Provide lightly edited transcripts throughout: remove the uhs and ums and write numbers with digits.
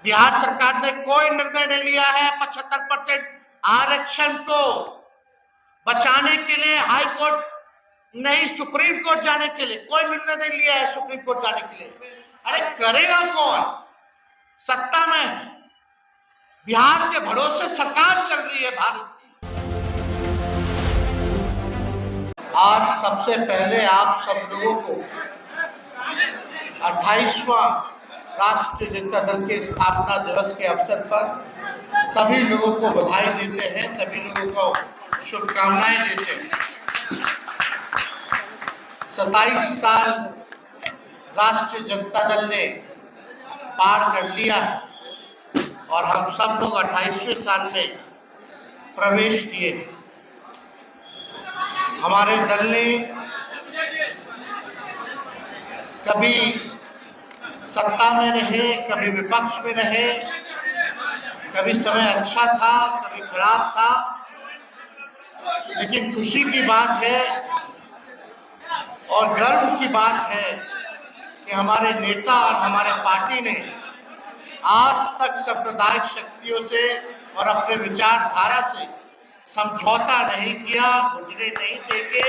बिहार सरकार ने कोई निर्णय नहीं लिया है 75% आरक्षण को बचाने के लिए। हाई कोर्ट नहीं, सुप्रीम कोर्ट जाने के लिए कोई निर्णय नहीं लिया है। सुप्रीम कोर्ट जाने के लिए अरे करेगा कौन? सत्ता में है, बिहार के भरोसे सरकार चल रही है भारत की। आज सबसे पहले आप सब लोगों को 28वां राष्ट्रीय जनता दल के स्थापना दिवस के अवसर पर सभी लोगों को बधाई देते हैं, सभी लोगों को शुभकामनाएं देते हैं। 27 साल राष्ट्रीय जनता दल ने पार कर लिया है और हम सब लोग 28वें साल में प्रवेश किए। हमारे दल ने कभी सत्ता में रहे, कभी विपक्ष में रहे, कभी समय अच्छा था, कभी खराब था, लेकिन खुशी की बात है और गर्व की बात है कि हमारे नेता और हमारे पार्टी ने आज तक सांप्रदायिक शक्तियों से और अपने विचारधारा से समझौता नहीं किया, घुटने नहीं टेके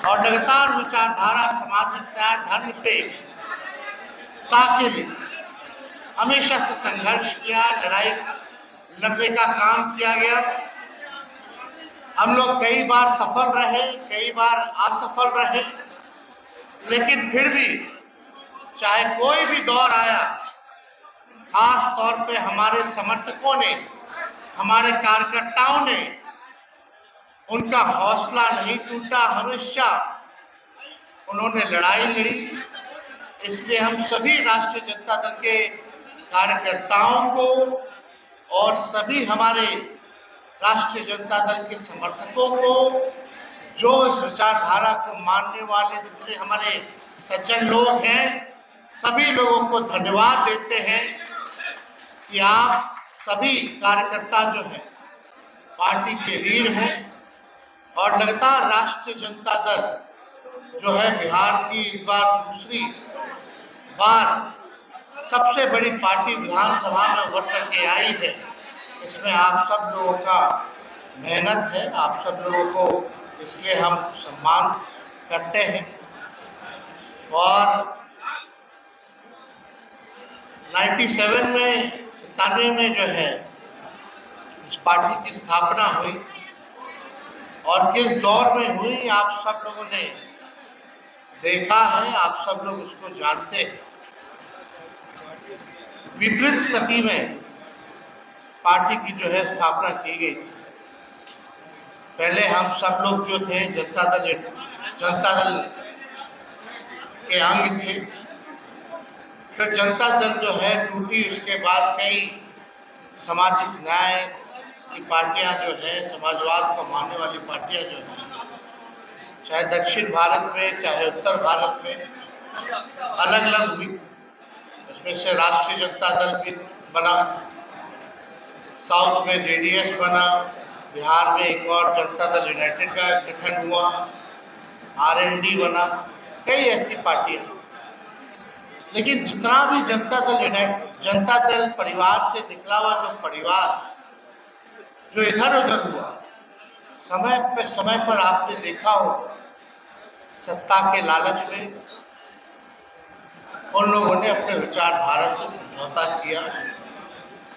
और लगातार विचारधारा, सामाजिक न्याय, धर्मनिरपेक्षता के लिए हमेशा से संघर्ष किया, लड़ाई लड़ने का काम किया गया। हम लोग कई बार सफल रहे, कई बार असफल रहे, लेकिन फिर भी चाहे कोई भी दौर आया, खास तौर पे हमारे समर्थकों ने, हमारे कार्यकर्ताओं ने, उनका हौसला नहीं टूटा, हमेशा उन्होंने लड़ाई लड़ी। इसलिए हम सभी राष्ट्रीय जनता दल के कार्यकर्ताओं को और सभी हमारे राष्ट्रीय जनता दल के समर्थकों को, जो इस विचारधारा को मानने वाले जितने हमारे सज्जन लोग हैं, सभी लोगों को धन्यवाद देते हैं कि आप सभी कार्यकर्ता जो हैं पार्टी के वीर हैं और लगातार राष्ट्रीय जनता दल जो है बिहार की इस बार दूसरी बार सबसे बड़ी पार्टी विधानसभा में उभर करके आई है। इसमें आप सब लोगों का मेहनत है, आप सब लोगों को इसलिए हम सम्मान करते हैं। और 97 में 97 में जो है इस पार्टी की स्थापना हुई और किस दौर में हुई आप सब लोगों ने देखा है, आप सब लोग उसको जानते हैं। विपरीत स्थिति में पार्टी की जो है स्थापना की गई थी। पहले हम सब लोग जो थे जनता दल के अंग थे, फिर जनता दल जो है टूटी। उसके बाद कई सामाजिक न्याय की पार्टियां जो है, समाजवाद को मानने वाली पार्टियां जो है, चाहे दक्षिण भारत में चाहे उत्तर भारत में अलग अलग हुई। उसमें से राष्ट्रीय जनता दल भी बना, साउथ में जेडीएस बना, बिहार में एक और जनता दल यूनाइटेड का गठन हुआ, आरएनडी बना, कई ऐसी पार्टियां। लेकिन जितना भी जनता दल परिवार से निकला हुआ जो परिवार जो इधर उधर हुआ, समय पर आपने देखा होगा, सत्ता के लालच में उन लोगों ने अपने विचारधारा से समझौता किया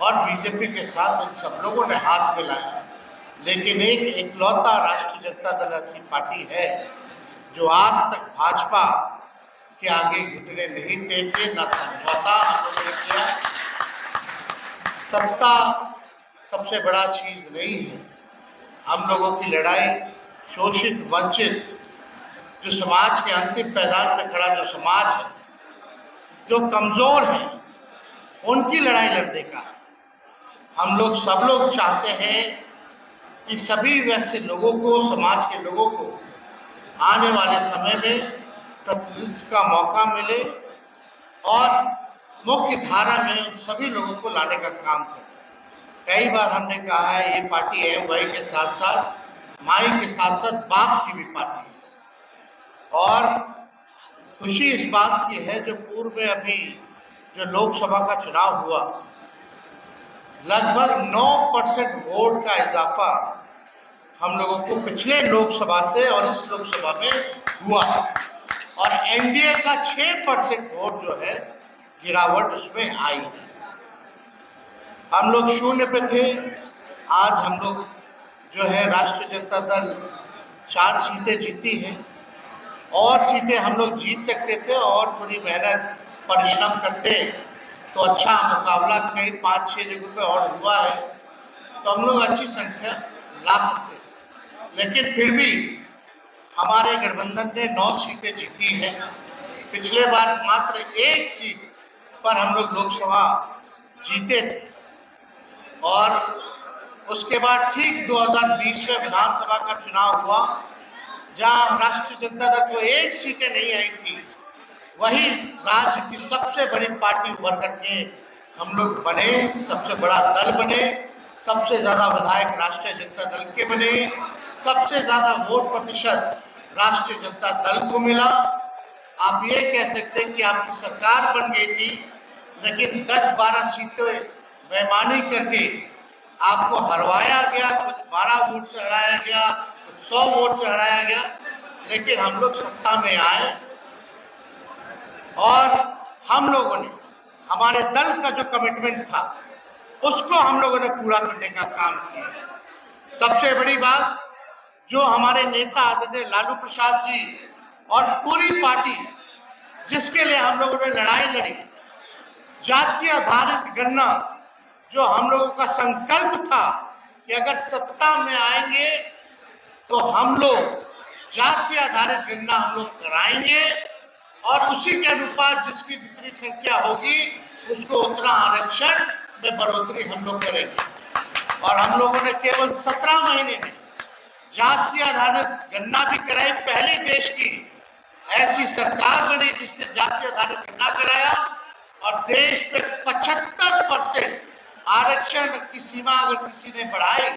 और बीजेपी के साथ उन सब लोगों ने हाथ मिलाया। लेकिन एक इकलौता राष्ट्रीय जनता दल ऐसी पार्टी है जो आज तक भाजपा के आगे घुटने नहीं टेके, न समझौता हमने किया। सत्ता सबसे बड़ा चीज नहीं है। हम लोगों की लड़ाई शोषित, वंचित, जो समाज के अंतिम पैदान पे खड़ा जो समाज है, जो कमजोर है, उनकी लड़ाई लड़ने का है। हम लोग सब लोग चाहते हैं कि सभी वैसे लोगों को, समाज के लोगों को आने वाले समय में प्रतिनिधित्व का मौका मिले और मुख्य धारा में उन सभी लोगों को लाने का काम करें। कई बार हमने कहा है ये पार्टी एमवाई के साथ साथ माई के साथ साथ बाप की भी पार्टी है। और खुशी इस बात की है जो पूर्व में अभी जो लोकसभा का चुनाव हुआ, लगभग 9% वोट का इजाफा हम लोगों को पिछले लोकसभा से और इस लोकसभा में हुआ, और एनडीए का 6% वोट जो है गिरावट उसमें आई। हम लोग शून्य पे थे, आज हम लोग जो है राष्ट्रीय जनता दल 4 सीटें जीती हैं, और सीटें हम लोग जीत सकते थे, और थोड़ी मेहनत परिश्रम करते तो अच्छा मुकाबला कई 5-6 जगहों पे और हुआ है, तो हम लोग अच्छी संख्या ला सकते थे। लेकिन फिर भी हमारे गठबंधन ने 9 सीटें जीती हैं। पिछले बार मात्र 1 सीट पर हम लोग लोकसभा जीते थे, और उसके बाद ठीक 2020 में विधानसभा का चुनाव हुआ, जहां राष्ट्रीय जनता दल को 1 सीटें नहीं आई थी, वही राज्य की सबसे बड़ी पार्टी उभर करके हम लोग बने, सबसे बड़ा दल बने, सबसे ज्यादा विधायक राष्ट्रीय जनता दल के बने, सबसे ज्यादा वोट प्रतिशत राष्ट्रीय जनता दल को मिला। आप ये कह सकते हैं कि आपकी सरकार बन गई थी, लेकिन 10-12 सीटें बेईमानी करके आपको हरवाया गया, कुछ 12 वोट से हराया गया, कुछ 100 वोट से हराया गया, लेकिन हम लोग सत्ता में आए और हम लोगों ने हमारे दल का जो कमिटमेंट था उसको हम लोगों ने पूरा करने का काम किया। सबसे बड़ी बात, जो हमारे नेता आदरणीय लालू प्रसाद जी और पूरी पार्टी जिसके लिए हम लोगों ने लड़ाई लड़ी, जाति आधारित गणना, जो हम लोगों का संकल्प था कि अगर सत्ता में आएंगे तो हम लोग जाति आधारित गणना हम लोग कराएंगे, और उसी के अनुपात जिसकी जितनी संख्या होगी उसको उतना आरक्षण में बढ़ोतरी हम लोग करेंगे। और हम लोगों ने केवल 17 महीने में जाति आधारित गणना भी कराई। पहले देश की ऐसी सरकार बनी जिसने जाति आधारित गणना कराया, और देश में 75% आरक्षण की सीमा अगर किसी ने बढ़ाई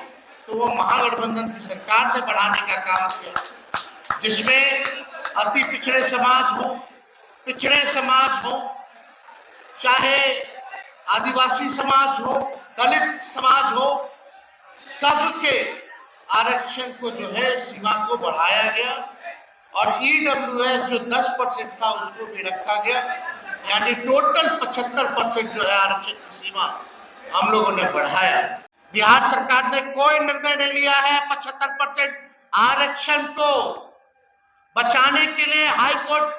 तो वो महागठबंधन की सरकार ने बढ़ाने का काम किया, जिसमें अति पिछड़े समाज हो, पिछड़े समाज हो, चाहे आदिवासी समाज हो, दलित समाज हो, सबके आरक्षण को जो है सीमा को बढ़ाया गया, और ईडब्ल्यूएस जो 10% था उसको भी रखा गया, यानी टोटल 75% जो है आरक्षण की सीमा हम लोगों ने बढ़ाया। बिहार सरकार ने कोई निर्णय नहीं लिया है 75% आरक्षण को बचाने के लिए, हाई कोर्ट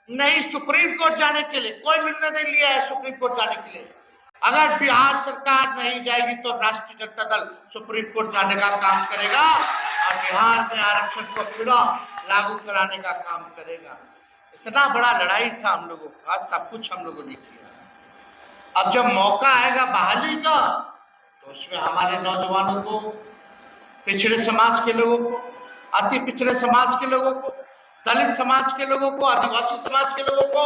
नहीं सुप्रीम कोर्ट जाने के लिए कोई निर्णय नहीं लिया है। सुप्रीम कोर्ट जाने के लिए अगर बिहार सरकार नहीं जाएगी तो राष्ट्रीय जनता दल सुप्रीम कोर्ट जाने का काम करेगा, और बिहार में आरक्षण को फिर लागू कराने का काम करेगा। इतना बड़ा लड़ाई था हम लोगों का, सब कुछ हम लोगों ने किया। अब जब मौका आएगा बहाली का, तो उसमें हमारे नौजवानों को, पिछड़े समाज के लोगों को, अति पिछड़े समाज के लोगों को, दलित समाज के लोगों को, आदिवासी समाज के लोगों को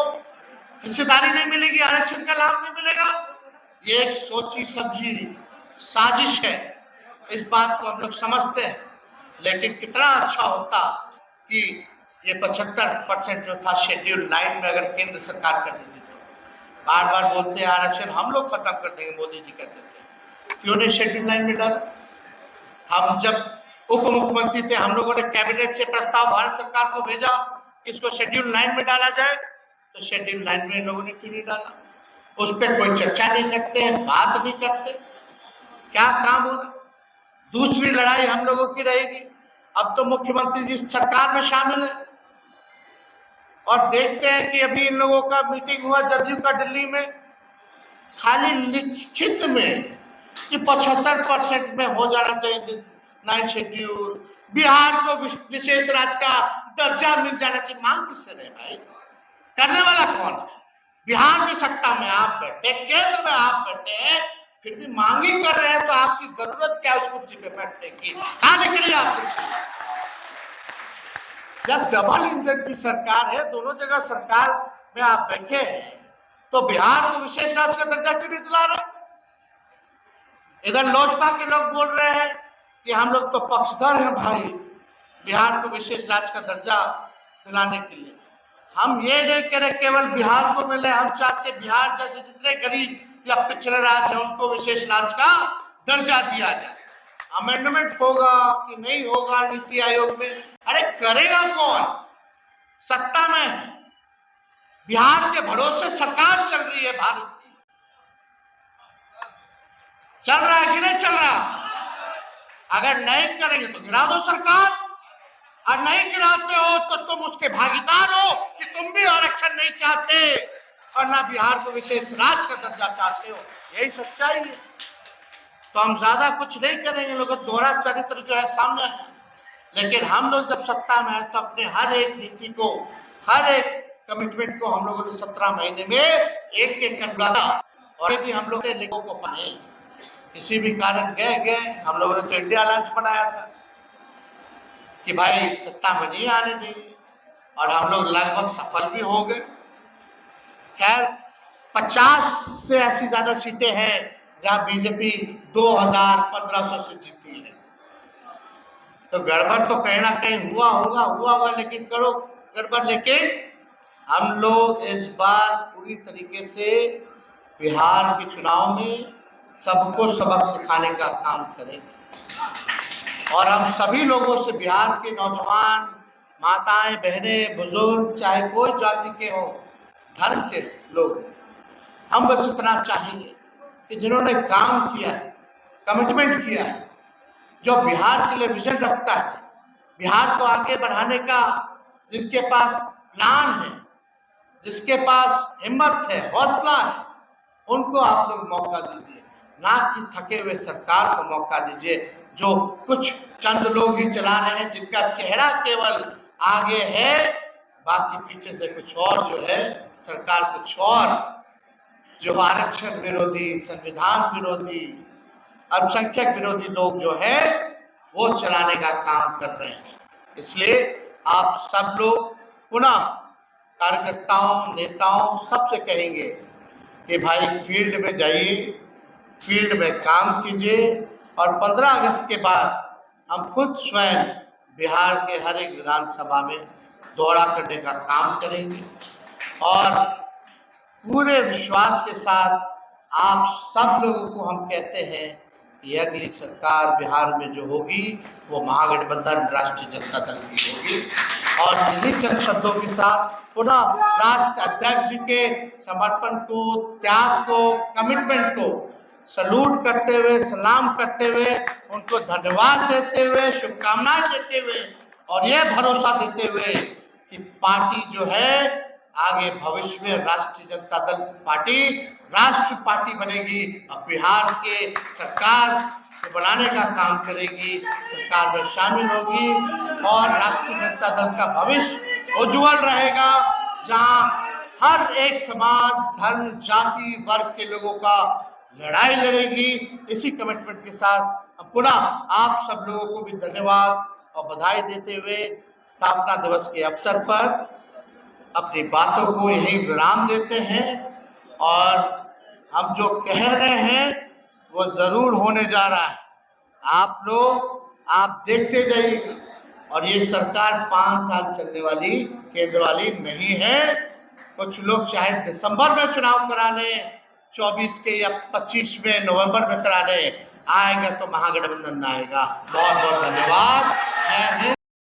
हिस्सेदारी नहीं मिलेगी, आरक्षण का लाभ नहीं मिलेगा। ये एक सोची समझी साजिश है, इस बात को हम लोग समझते हैं। लेकिन कितना अच्छा होता कि ये 75% जो था शेड्यूल 9 में अगर केंद्र सरकार कर देती तो। बार बार बोलते हैं आरक्षण हम लोग खत्म कर देंगे, मोदी जी कहते थे, क्यों नहीं शेड्यूल 9 में डाला? हम जब उप मुख्यमंत्री थे, हम लोगों ने कैबिनेट से प्रस्ताव भारत सरकार को भेजा कि इसको शेड्यूल 9 में डाला जाए, तो शेड्यूल 9 में लोगों ने क्यों नहीं डाला? उस पर कोई चर्चा नहीं करते हैं, बात नहीं करते, क्या काम होगा? दूसरी लड़ाई हम लोगों की रहेगी। अब तो मुख्यमंत्री जी सरकार में शामिल है, और देखते हैं कि अभी इन लोगों का मीटिंग हुआ जदयू का दिल्ली में, खाली लिखित में कि 75% में हो जाना चाहिए 9 शेड्यूल, बिहार को विशेष राज्य का दर्जा मिल जाना चाहिए। मांग किससे रहे भाई? करने वाला कौन है? बिहार में सत्ता में आप बैठे, केंद्र में आप बैठे, फिर भी मांगी कर रहे हैं, तो आपकी जरूरत क्या है उस कुर्सी पे बैठने की? कहां निकली आप कुर्सी? जब डबल इंजन की सरकार है, दोनों जगह सरकार में आप बैठे हैं, तो बिहार को विशेष राज्य का दर्जा क्यों नहीं दिला रहे? इधर लोजपा के लोग बोल रहे हैं कि हम लोग तो पक्षधर हैं भाई बिहार को विशेष राज्य का दर्जा दिलाने के लिए, हम ये नहीं करें केवल बिहार को मिले, हम चाहते बिहार जैसे जितने गरीब या पिछड़े राज्य हैं उनको विशेष राज्य का दर्जा दिया जाए। अमेंडमेंट होगा कि नहीं होगा नीति आयोग में, अरे करेगा कौन? सत्ता में है, बिहार के भरोसे सरकार चल रही है भारत की। चल रहा है कि नहीं चल रहा? अगर नहीं करेंगे तो गिरा दो सरकार, और नहीं गिराते हो तो तुम उसके भागीदार हो कि तुम भी आरक्षण नहीं चाहते और ना बिहार को विशेष राज्य का दर्जा चाहते हो। यही सच्चाई है। तो हम ज्यादा कुछ नहीं करेंगे, लोगों का दोहरा चरित्र जो है सामने है। लेकिन हम लोग जब सत्ता में है तो अपने हर एक नीति को, हर एक कमिटमेंट को हम लोगों ने 17 महीने में एक एक कर डाला। और भी हम लोग लोगों को पाए किसी भी कारण गए हम लोगों ने तो इंडिया अलायंस बनाया था कि भाई सत्ता में नहीं आने देंगे, और हम लोग लगभग सफल भी हो गए। खैर 50 से ऐसी ज्यादा सीटें हैं जहां बीजेपी 2500 से जीती है। तो गड़बड़ तो कहीं ना कहीं हुआ होगा, लेकिन करो गड़बड़। लेकिन हम लोग इस बार पूरी तरीके से बिहार के चुनाव में सबको सबक सिखाने का काम करेंगे। और हम सभी लोगों से, बिहार के नौजवान, माताएं, बहनें, बुजुर्ग, चाहे कोई जाति के हो, धर्म के लोग, हम बस इतना चाहेंगे कि जिन्होंने काम किया है, कमिटमेंट किया है, जो बिहार के लिए विजन रखता है, बिहार को आगे बढ़ाने का जिनके पास प्लान है, जिसके पास हिम्मत है, हौसला है, उनको आप लोग मौका दीजिए, ना कि थके हुए सरकार को मौका दीजिए जो कुछ चंद लोग ही चला रहे हैं, जिनका चेहरा केवल आगे है, बाकी पीछे से कुछ और जो है सरकार कुछ और, जो आरक्षण विरोधी, संविधान विरोधी, अल्पसंख्यक विरोधी लोग जो है वो चलाने का काम कर रहे हैं। इसलिए आप सब लोग पुनः कार्यकर्ताओं, नेताओं सबसे कहेंगे कि भाई फील्ड में जाइए, फील्ड में काम कीजिए, और 15 अगस्त के बाद हम खुद स्वयं बिहार के हर एक विधानसभा में दौरा करने का काम करेंगे। और पूरे विश्वास के साथ आप सब लोगों को हम कहते हैं कि अगली सरकार बिहार में जो होगी वो महागठबंधन राष्ट्रीय जनता दल की होगी। और इन्हीं चंद शब्दों के साथ पुनः राष्ट्र अध्यक्ष जी के समर्पण को, त्याग को, कमिटमेंट को सलूट करते हुए, सलाम करते हुए, उनको धन्यवाद देते हुए, शुभकामनाएं देते हुए, और यह भरोसा देते हुए कि पार्टी जो है आगे भविष्य में राष्ट्रीय जनता दल पार्टी राष्ट्र पार्टी बनेगी और बिहार के सरकार को बनाने का काम करेगी, सरकार में शामिल होगी, और राष्ट्रीय जनता दल का भविष्य उज्जवल रहेगा, जहां हर एक समाज, धर्म, जाति, वर्ग के लोगों का लड़ाई लड़ेगी। इसी कमिटमेंट के साथ पुनः आप सब लोगों को भी धन्यवाद और बधाई देते हुए स्थापना दिवस के अवसर पर अपनी बातों को यही विराम देते हैं। और हम जो कह रहे हैं वो जरूर होने जा रहा है। आप लोग आप देखते जाइएगा, और ये सरकार 5 साल चलने वाली केंद्र वाली नहीं है। कुछ लोग चाहे दिसंबर में चुनाव करा लें, 24 के या 25 में, नवंबर में करा लें, आएगा तो महागठबंधन आएगा। बहुत बहुत धन्यवाद। जय हिंद।